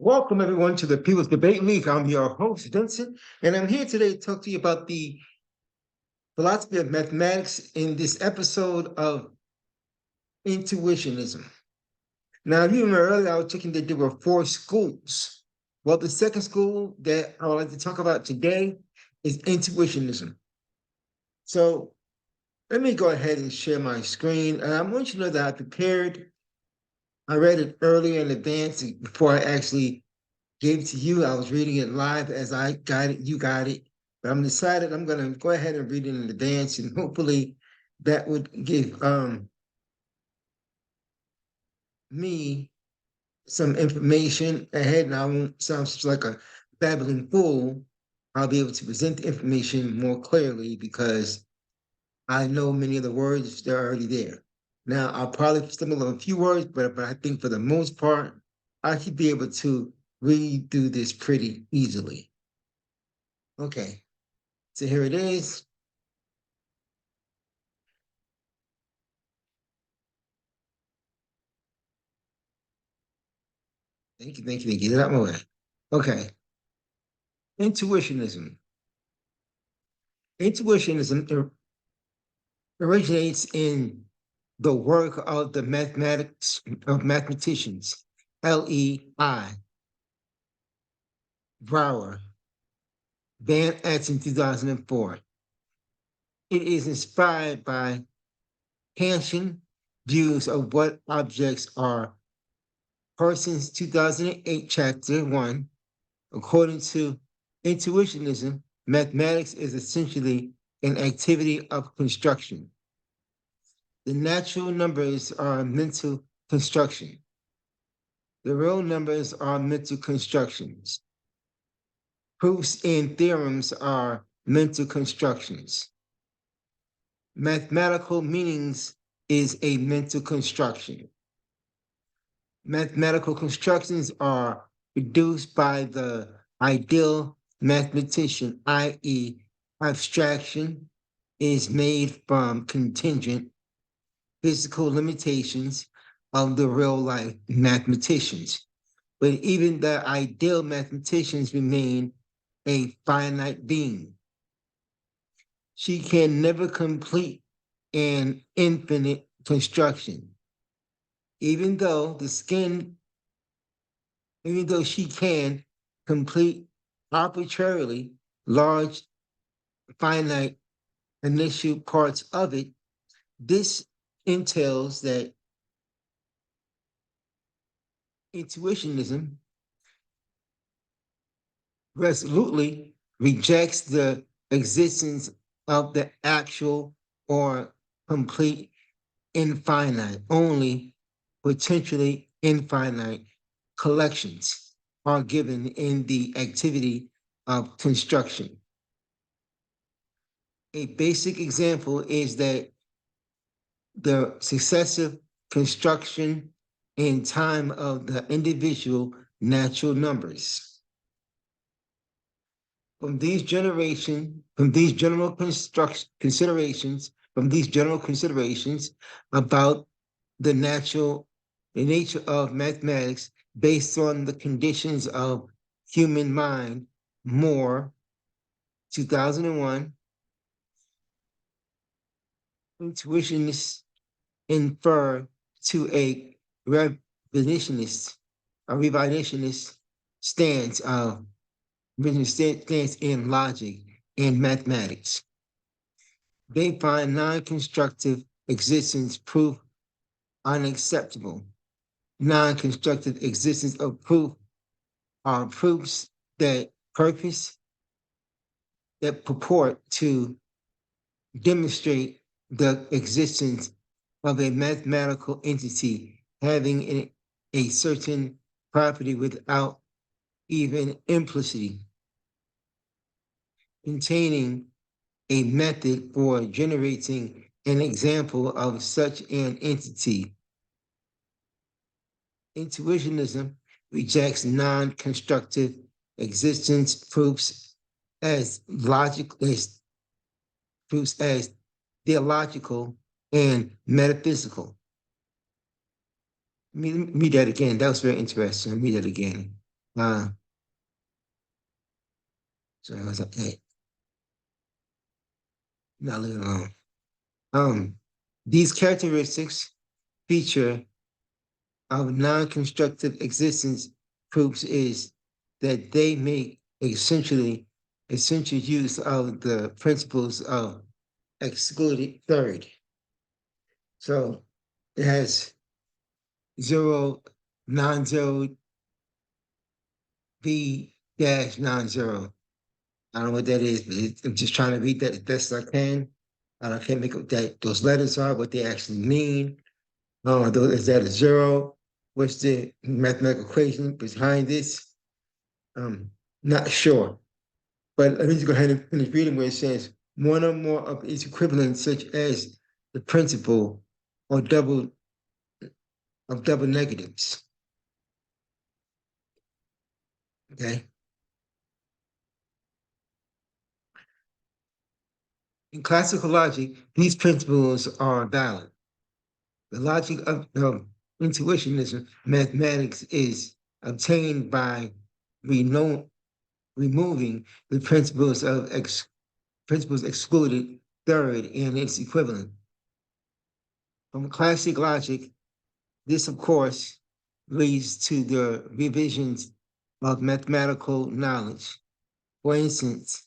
Welcome, everyone, to the People's Debate League. I'm your host, Vincent, and I'm here today to talk to you about the philosophy of mathematics in this episode of intuitionism. Now, if you remember earlier, I was talking that there were four schools. Well, the second school that I would like to talk about today is intuitionism. So let me go ahead and share my screen. And I want you to know that I prepared, I read it earlier in advance before I actually gave it to you. I was reading it live as I got it, you got it. But I'm decided I'm going to go ahead and read it in advance, and hopefully that would give me some information ahead, and I won't sound just like a babbling fool. I'll be able to present the information more clearly because I know many of the words that are already there. Now, I'll probably stumble on a few words, but I think for the most part, I should be able to read through this pretty easily. Okay, so here it is. Thank you, thank you, thank you. Get it out of my way. Okay, intuitionism. Intuitionism originates in the work of the mathematics of mathematicians, L.E.I. Brouwer, Van Etten, 2004. It is inspired by Kantian views of what objects are. Parsons' 2008 chapter 1, according to intuitionism, mathematics is essentially an activity of construction. The natural numbers are mental construction. The real numbers are mental constructions. Proofs and theorems are mental constructions. Mathematical meanings is a mental construction. Mathematical constructions are produced by the ideal mathematician, i.e., abstraction is made from contingent physical limitations of the real life mathematicians. But even the ideal mathematicians remain a finite being. She can never complete an infinite construction. Even though the skin, even though she can complete arbitrarily large finite initial parts of it, this entails that intuitionism resolutely rejects the existence of the actual or complete infinite, only potentially infinite collections are given in the activity of construction. A basic example is that the successive construction in time of the individual natural numbers. From these general considerations about the nature of mathematics based on the conditions of human mind, Moore, 2001, intuitionists infer to a revisionist stance of stance in logic and mathematics. They find non-constructive existence proof unacceptable. Non-constructive existence of proof are proofs that purport to demonstrate the existence of a mathematical entity having a certain property without even implicitly containing a method for generating an example of such an entity. Intuitionism rejects non-constructive existence proofs as proofs as theological and metaphysical. Read that again. That was very interesting. Read that again. Uh, so I was like, hey, not leave it alone. Um, these characteristics feature of non-constructive existence proofs is that they make essential use of the principles of excluded third. So it has zero, non-zero, B dash non-zero. I don't know what that is, but I'm just trying to read that as best as I can. I can't make up that those letters are, what they actually mean. Is that a zero? What's the mathematical equation behind this? Um, Not sure. But let me just go ahead and finish reading where it says one or more of its equivalents, such as the principle or double negatives. Okay. In classical logic, these principles are valid. The logic of intuitionism mathematics is obtained by reno- removing the principles excluded third and its equivalent. From classic logic, this, of course, leads to the revisions of mathematical knowledge. For instance,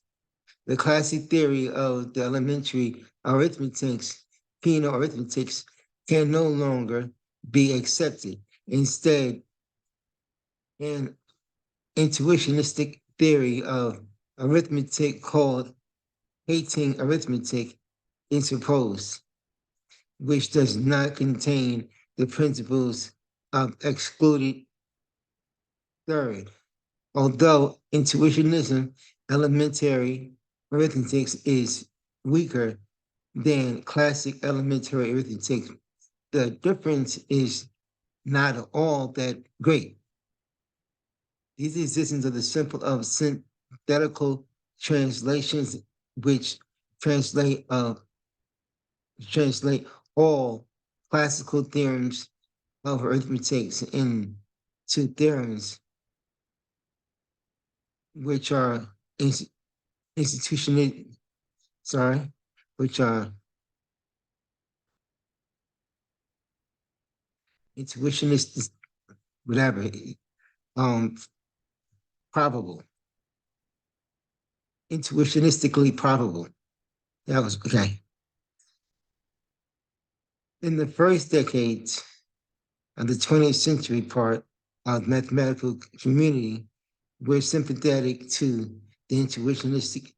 the classic theory of the elementary arithmetics, penal arithmetics, can no longer be accepted. Instead, an intuitionistic theory of arithmetic called hating arithmetic interposed, which does not contain the principles of excluded third. Although intuitionism elementary arithmetic is weaker than classic elementary arithmetic, the difference is not at all that great. These existence of the simple of synthetical translations which translate uh, translate all classical theorems of arithmetic into theorems which are institutional, sorry, which are intuitionist, whatever, um, probable, intuitionistically probable. That was okay. In the first decades of the 20th century, part of the mathematical community were sympathetic to the intuitionistic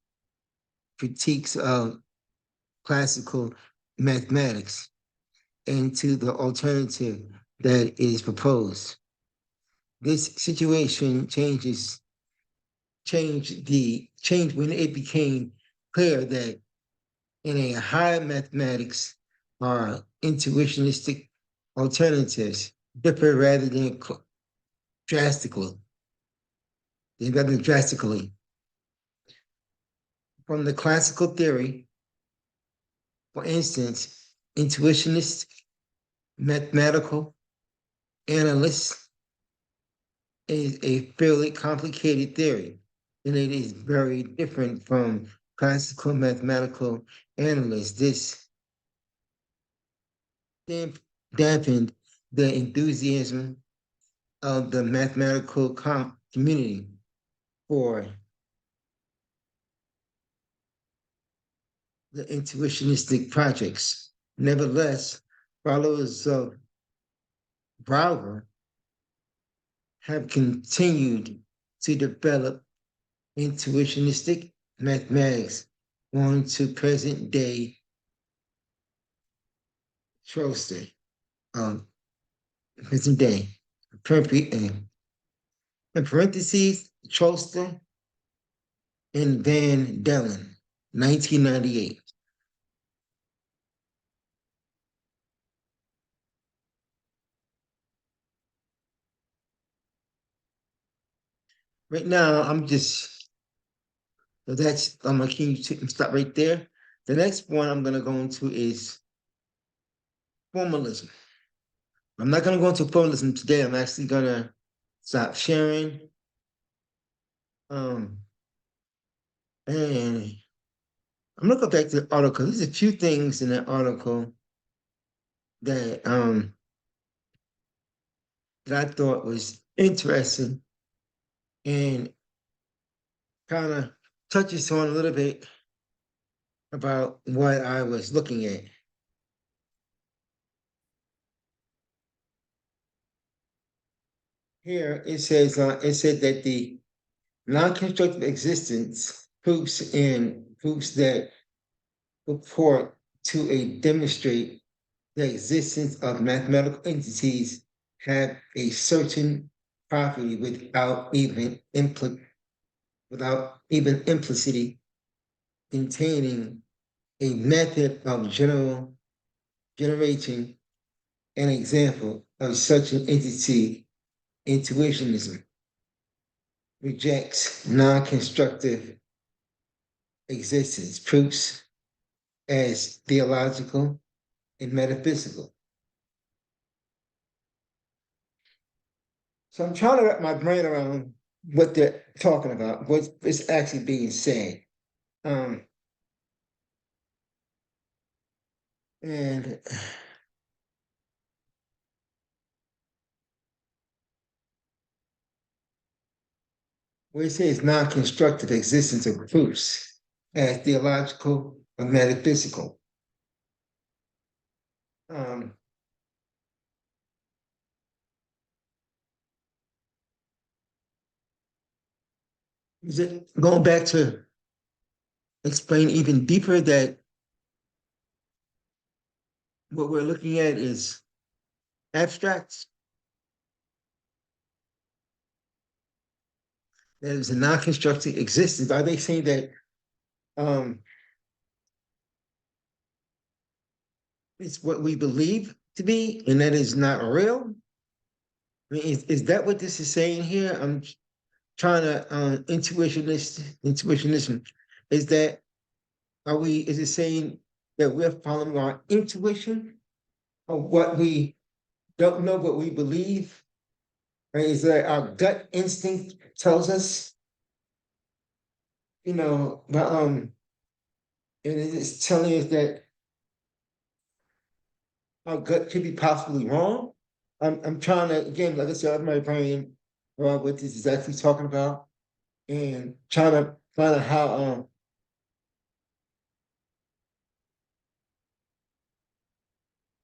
critiques of classical mathematics and to the alternative that is proposed. This situation changed when it became clear that in a higher mathematics are intuitionistic alternatives differ drastically, rather than drastically from the classical theory. For instance, intuitionist mathematical analysts is a fairly complicated theory, and it is very different from classical mathematical analysts. This dampened the enthusiasm of the mathematical community for the intuitionistic projects. Nevertheless, followers of Brouwer have continued to develop intuitionistic mathematics on to present day Troster, um, present day, in parentheses, Troster and Van Dellen, 1998. Right now, I'm gonna keep stop right there. The next one I'm gonna go into is formalism. I'm not gonna go into formalism today. I'm actually gonna stop sharing Um, and I'm gonna go back to the article. There's a few things in that article that that I thought was interesting and kind of touches on a little bit about what I was looking at. Here it said that the non-constructive existence proofs that purport to demonstrate the existence of mathematical entities have a certain property without even implicitly containing a method of generating an example of such an entity. Intuitionism rejects non-constructive existence proofs as theological and metaphysical. So I'm trying to wrap my brain around what they're talking about, what is actually being said. Um, and where it says non-constructive existence of proofs as theological or metaphysical. Um, is it going back to explain even deeper that what we're looking at is abstract, that is a non-constructive existence? Are they saying that um, it's what we believe to be and that is not real? I mean, is that what this is saying here? I'm trying to intuitionism. Is that is it saying that we're following our intuition of what we don't know what we believe? Right? Is that our gut instinct tells us, but and it's telling us that our gut could be possibly wrong. I'm trying to, again, like I said, I'm my brain around what this is actually talking about and trying to find out how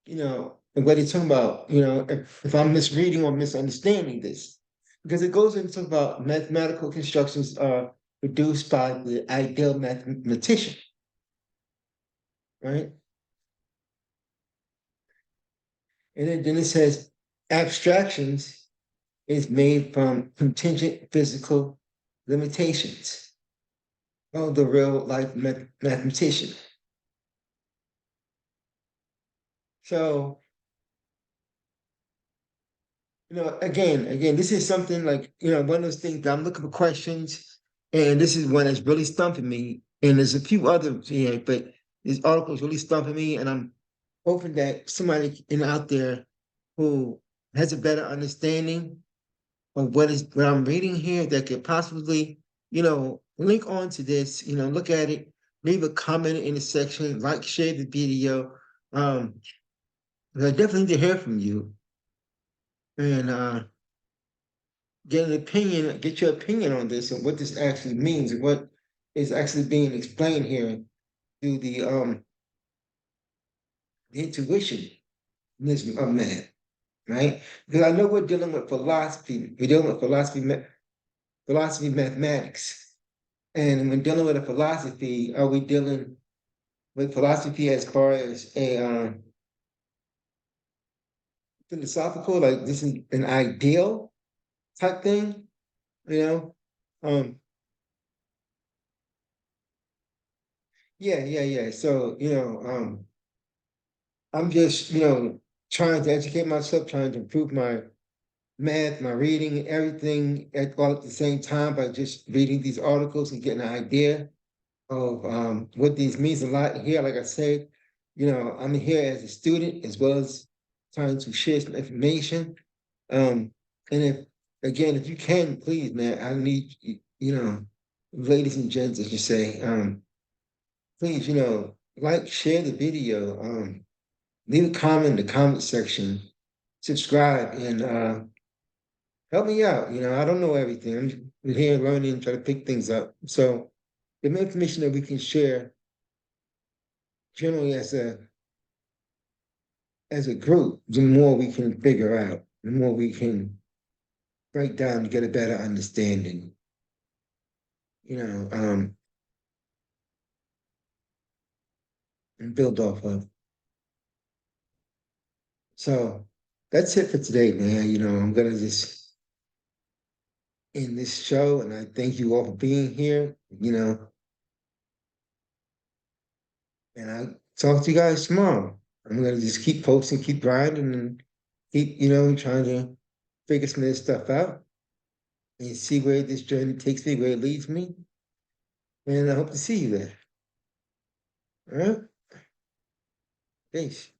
and what he's talking about, if I'm misreading or misunderstanding this. Because it goes into about mathematical constructions are produced by the ideal mathematician, right? And then it says abstractions is made from contingent physical limitations of the real life mathematician. So, again, this is something like, one of those things that I'm looking for questions, and this is one that's really stumping me. And there's a few others here, but this article is really stumping me, and I'm hoping that somebody out there who has a better understanding of what I'm reading here that could possibly, link on to this, look at it, leave a comment in the section, like, share the video. Um, I definitely need to hear from you and get your opinion on this and what this actually means and what is actually being explained here through the intuition of man, right? Because I know we're dealing with philosophy. We're dealing with philosophy mathematics. And when dealing with a philosophy, are we dealing with philosophy as far as a philosophical, like this is an ideal type thing, you know? Um, yeah, yeah, yeah. So, I'm just, trying to educate myself, trying to improve my math, my reading, and everything all at the same time by just reading these articles and getting an idea of what these means a lot here. Like I said, I'm here as a student as well as trying to share some information. And if you can, please, man, I need you know, ladies and gents, as you say, please, like, share the video, leave a comment in the comment section, subscribe, and help me out. I don't know everything. I'm here learning, trying to pick things up. So the more information that we can share generally as a group, the more we can figure out, the more we can break down to get a better understanding, you know, um, and build off of. So that's it for today, man. I'm gonna just end this show, and I thank you all for being here. And I'll talk to you guys tomorrow. I'm gonna just keep posting, keep grinding, and keep, trying to figure some of this stuff out and see where this journey takes me, where it leads me. And I hope to see you there. All right? Peace.